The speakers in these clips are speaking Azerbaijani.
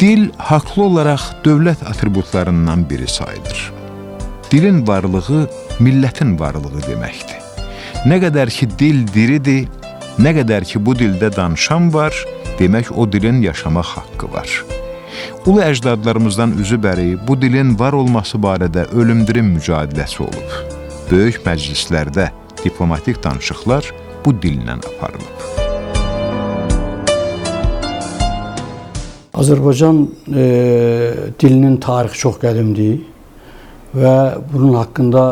Dil haqlı olaraq dövlət atributlarından biri sayılır. Dilin varlığı millətin varlığı deməkdir. Nə qədər ki dil diridir, nə qədər ki bu dildə danışan var, demək o dilin yaşamaq haqqı var. Ulu əcdadlarımızdan üzü bəri bu dilin var olması barədə ölümdirim mücadiləsi olub. Böyük məclislərdə diplomatik danışıqlar bu dillə aparılıb. Azərbaycan dilinin tarixi çox qədimdir və bunun haqqında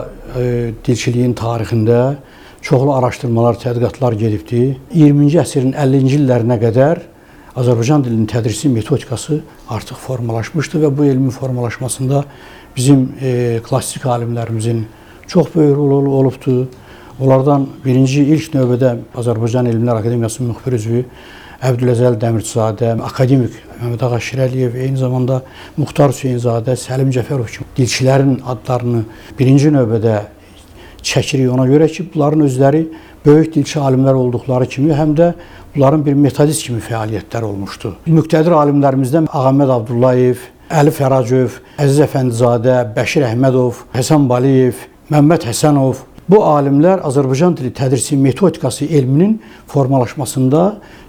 dilçiliyin tarixində çoxlu araşdırmalar, tədqiqatlar gedibdir. 20-ci əsrin 50-ci illərinə qədər Azərbaycan dilinin tədrisi metodikası artıq formalaşmışdı və bu elmin formalaşmasında bizim klassik alimlərimizin çox böyük rolu olubdur. Onlardan birinci ilk növbədə Azərbaycan Elmlər Akademiyasının müxbir üzvü Əbdüləzəl Dəmirçizadə, akademik Məhəmməd Ağa Şirəliyev, eyni zamanda Muxtar Hüseynzadə, Səlim Cəfərov kimi dilçilərin adlarını birinci növbədə çəkirik ona görə ki, bunların özləri böyük dilçi alimlər olduqları kimi, həm də bunların bir metodist kimi fəaliyyətlər olmuşdu. Müqtədir alimlərimizdən Ağaməd Abdullayev, Əli Fəracöv, Əziz Əfəndizadə, Bəşir Əhmədov, Həsən Baliyev, Məmməd Həsənov. Bu alimlər Azərbaycan dili tədrisi metodikası elminin formalaşmasında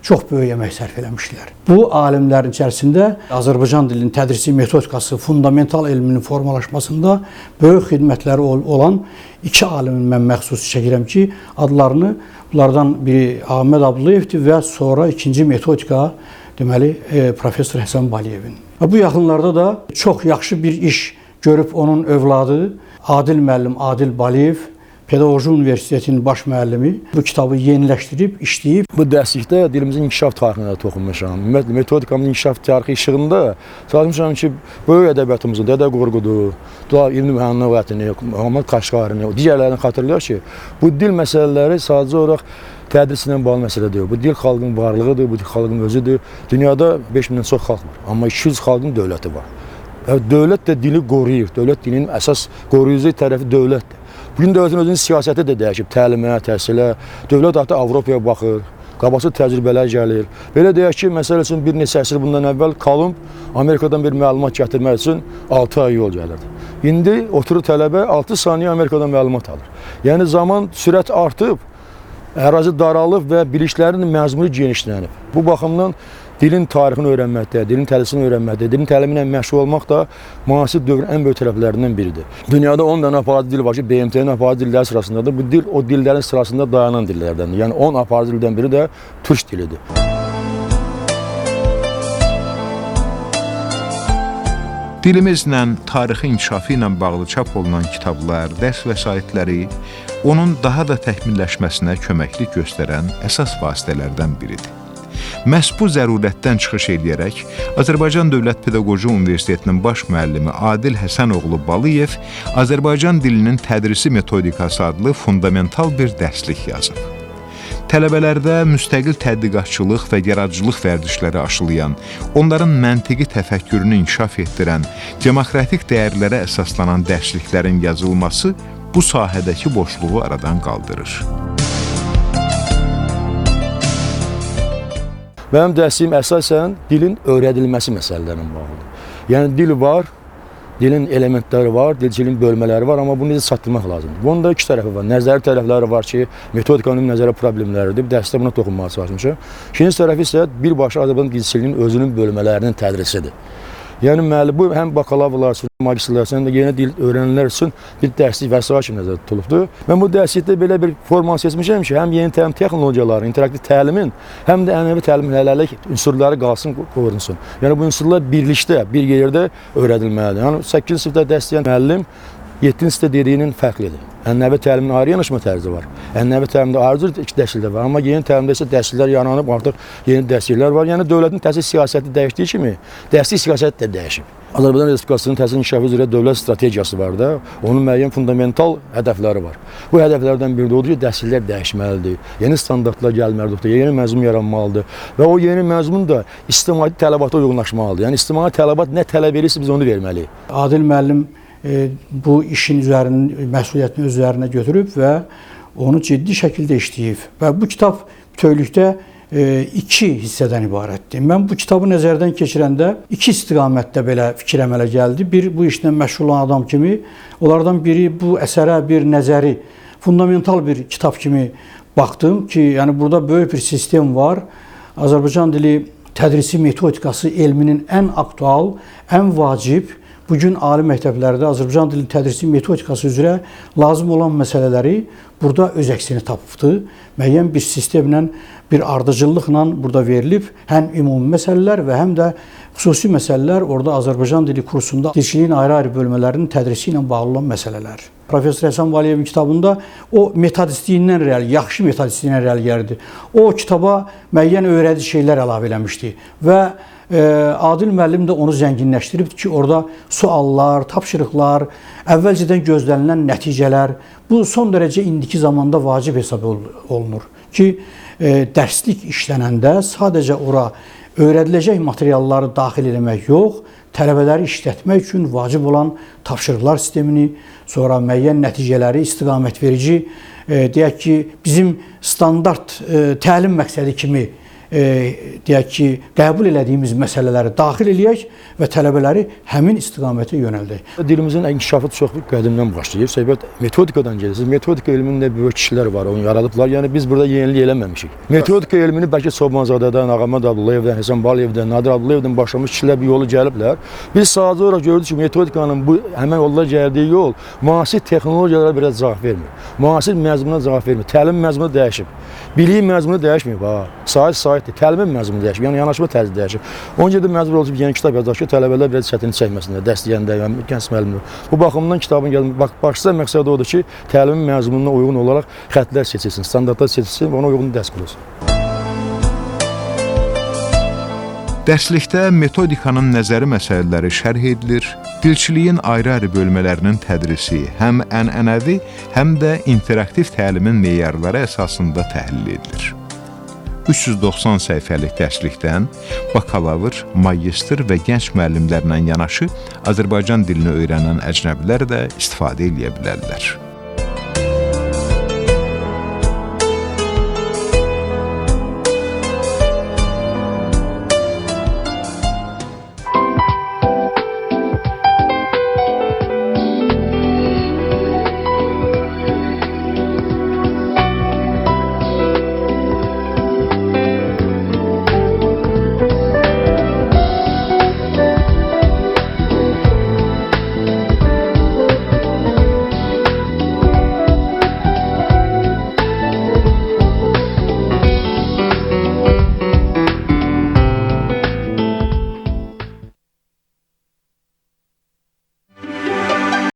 çox böyük əmək sərf eləmişdilər. Bu alimlərin içərisində Azərbaycan dilinin tədrisi metodikası fundamental elminin formalaşmasında böyük xidmətləri olan iki alimin mən məxsus çəkirəm ki, adlarını bunlardan biri Ağaməd Abdullayevdir və sonra ikinci metodika deməli professor Həsən Baliyevin. Bu yaxınlarda da çox yaxşı bir iş görüb onun övladı Adil müəllim Adil Baliyev, Pedaqoji Universitetinin baş müəllimi bu kitabı yeniləşdirib, işləyib. Bu dərslikdə dilimizin inkişaf tarixinə toxunmuşam. Metodikamın inkişaf tarixi işığında çalışmışam ki, böyük ədəbiyyatımızın Dədə Qorqudu, İbn Mühənnə Vətini, Muhammad Kaşqarini, digərlərini xatırlayır ki, bu dil məsələləri sadəcə olaraq tədrislə bağlı məsələ deyil. Bu dil xalqın varlığıdır, bu dil xalqın özüdür. Dünyada 5000-dən çox xalq var, amma 200 xalqın dövləti var. Dövlət də dili qoruyur. Dövlət dilinin əsas qoruyucu tərəfi dövlətdir. Bugün dövlətin özünün siyasəti də dəyişib, təlimə, təhsilə. Dövlət artıq Avropaya baxır, qabaqcıl təcrübələr gəlir. Belə deyək ki, məsəl üçün bir neçə əsr bundan əvvəl Kolumb Amerikadan bir məlumat gətirmək üçün 6 ay yol gəlirdi. İndi oturur tələbə 6 saniyə Amerikadan məlumat alır. Yəni zaman sürət artıb, ərazi daralıb və biliklərin məzmunu genişlənib. Bu baxımdan dilin tarixini öyrənməkdə, dilin tədrisini öyrənməkdə, dilin təlimi ilə məşğul olmaq da müasir dövrün ən böyük tərəflərindən biridir. Dünyada 10 dənə aparıcı dil var ki, BMT-nin aparıcı dilləri sırasındadır. Bu dil o dillərin sırasında dayanan dillərdəndir. Yəni 10 aparıcı dildən biri də türk dilidir. Dilimizlə, tarixi inkişafı ilə bağlı çap olunan kitablar, dərs vəsaitləri onun daha da təkmilləşməsinə köməklik göstərən əsas vasitələrdən biridir. Məhz bu zərurətdən çıxış edərək, Azərbaycan Dövlət Pedaqoji Universitetinin baş müəllimi Adil Həsənoğlu Baliyev Azərbaycan dilinin tədrisi metodikası adlı fundamental bir dərslik yazıb. Tələbələrdə müstəqil tədqiqatçılıq və yaradıcılıq vərdişləri aşılayan, onların məntiqi təfəkkürünü inkişaf etdirən, demokratik dəyərlərə əsaslanan dərsliklərin yazılması bu sahədəki boşluğu aradan qaldırır. Mənim dərsim əsasən dilin öyrədilməsi məsələlərinə bağlıdır. Yəni dil var, dilin elementləri var, dilçiliyin bölmələri var, amma bunu necə çatdırmaq lazımdır. Bunun da iki tərəfi var. Nəzəri tərəfləri var ki, metodikanın nəzərə problemləridir. Bir dərsdə buna toxunmağa çalışmışam. İkinci tərəfi isə birbaşa Azərbaycan dilçiliyinin özünün bölmələrinin tədrisidir. Yəni müəllim bu həm bakalavralar üçün, magistrlar üçün, həm də yeni dil öyrənənlər üçün bir dərslik vəsait kimi nəzərdə tutulubdur. Mən bu dərslikdə belə bir forma seçmişəm ki, həm yeni təlim texnologiyaları, interaktiv təlimin, həm də ənənəvi təlimin hələlik unsurları qalsın, qorunsun. Yəni bu unsurlar birlikdə, bir yerdə öyrədilməlidir. Yəni 8-ci sinifdə dərs deyən müəllim 7-ci sinifdə dediyinin fərqlidir. Ənənəvi təlimin ayrı yanaşma tərzi var. Ənənəvi təlimdə ayrıca iki dərsliklər var. Amma yeni təlimdə isə dərsliklər yaranıb, artıq yeni dərsliklər var. Yəni dövlətin təhsil siyasəti dəyişdiyi kimi, dərslik siyasəti də dəyişib. Azərbaycan Respublikasının təhsil inkişafı üzrə dövlət strategiyası var da, onun müəyyən fundamental hədəfləri var. Bu hədəflərdən biri də odur ki, dərsliklər dəyişməlidir, yeni standartlar gəlməlidir, yeni məzmun yaranmalıdır və o yeni məzmun da ictimai tələbata uyğunlaşmalıdır. Yəni ictimai tələbat nə tələb edirsə biz onu verməliyik. Adil müəllim bu işin məsuliyyətini öz üzərinə götürüb və onu ciddi şəkildə işləyib. Və bu kitab bütövlükdə 2 hissədən ibarətdir. Mən bu kitabı nəzərdən keçirəndə 2 istiqamətdə belə fikir əmələ gəldi. Bir, bu işlə məşğul olan adam kimi, onlardan biri bu əsərə bir nəzəri, fundamental bir kitab kimi baxdım ki, yəni burada böyük bir sistem var. Azərbaycan dili tədrisi metodikası elminin ən aktual, ən vacib, bugün ali məktəblərdə Azərbaycan dili tədrisi metodikası üzrə lazım olan məsələləri burada öz əksini tapıbdır. Müəyyən bir sistemlə, bir ardıcıllıqla burada verilib. Həm ümumi məsələlər və həm də xüsusi məsələlər orada Azərbaycan dili kursunda dilçiliyin ayrı-ayrı bölmələrinin tədrisi ilə bağlı olan məsələlər. Professor Həsən Valiyevin kitabında o metodistliyindən irəli, yaxşı metodistliyindən irəli gəldi. O kitaba müəyyən öyrədici şeylər əlavə eləmişdi və Adil müəllim də onu zənginləşdiribdir ki, orada suallar, tapşırıqlar, əvvəlcədən gözlənilən nəticələr, bu son dərəcə indiki zamanda vacib hesab olunur ki, dərslik işlənəndə sadəcə ora öyrədiləcək materialları daxil eləmək yox, tələbələri işlətmək üçün vacib olan tapşırıqlar sistemini, sonra müəyyən nəticələri istiqamət verici, deyək ki, bizim standart təlim məqsədi kimi deyək ki, qəbul elədiyimiz məsələləri daxil eləyək və tələbələri həmin istiqamətə yönəldək. Dilimizin inkişafı çox qədimdən başlayır. Söhbət metodikadan gedir. Metodika elmində böyük kişilər var, onu yaradıblar. Yəni biz burada yenilik eləməmişik. Metodika elmini bəlkə Çobanzadədən, Ağamad Abdullayevdən, Həsən Valiyevdən, Nadir Abdullayevdən başlamış kişilər bir yolu gəliblər. Biz sadəcə olaraq gördük ki, metodikanın bu həmin yolda gəldiyi yol müasir texnologiyalara biraz cavab vermir. Müasir məzmuna cavab vermir. Təlim məzmunu dəyişib. Biliyin məzmunu dəyişməyib. Sahib təlimin məzmunu dəyişib, yəni yanaşma tərzi dəyişib. Onun üçün də məcbur olub yeni kitab yazacaq ki, tələbələr biraz çətinlik çəkməsinlər, dəstəyəndə, yəni gənc müəllimlər. Bu baxımdan kitabın başlıca məqsədi odur ki, təlimin məzmununa uyğun olaraq xəttlər seçilsin, standartlar seçilsin və ona uyğun dərs qurulsun. Dərslikdə metodikanın nəzəri məsələləri şərh edilir, dilçiliyin ayrı-ayrı bölmələrinin tədrisi həm ənənəvi, həm də interaktiv təlimin meyarları əsasında təhlil edilir. 390 səhifəlik dərslikdən bakalavr, magistr və gənc müəllimlərlə yanaşı Azərbaycan dilini öyrənən əcnəbilər də istifadə edə bilərlər.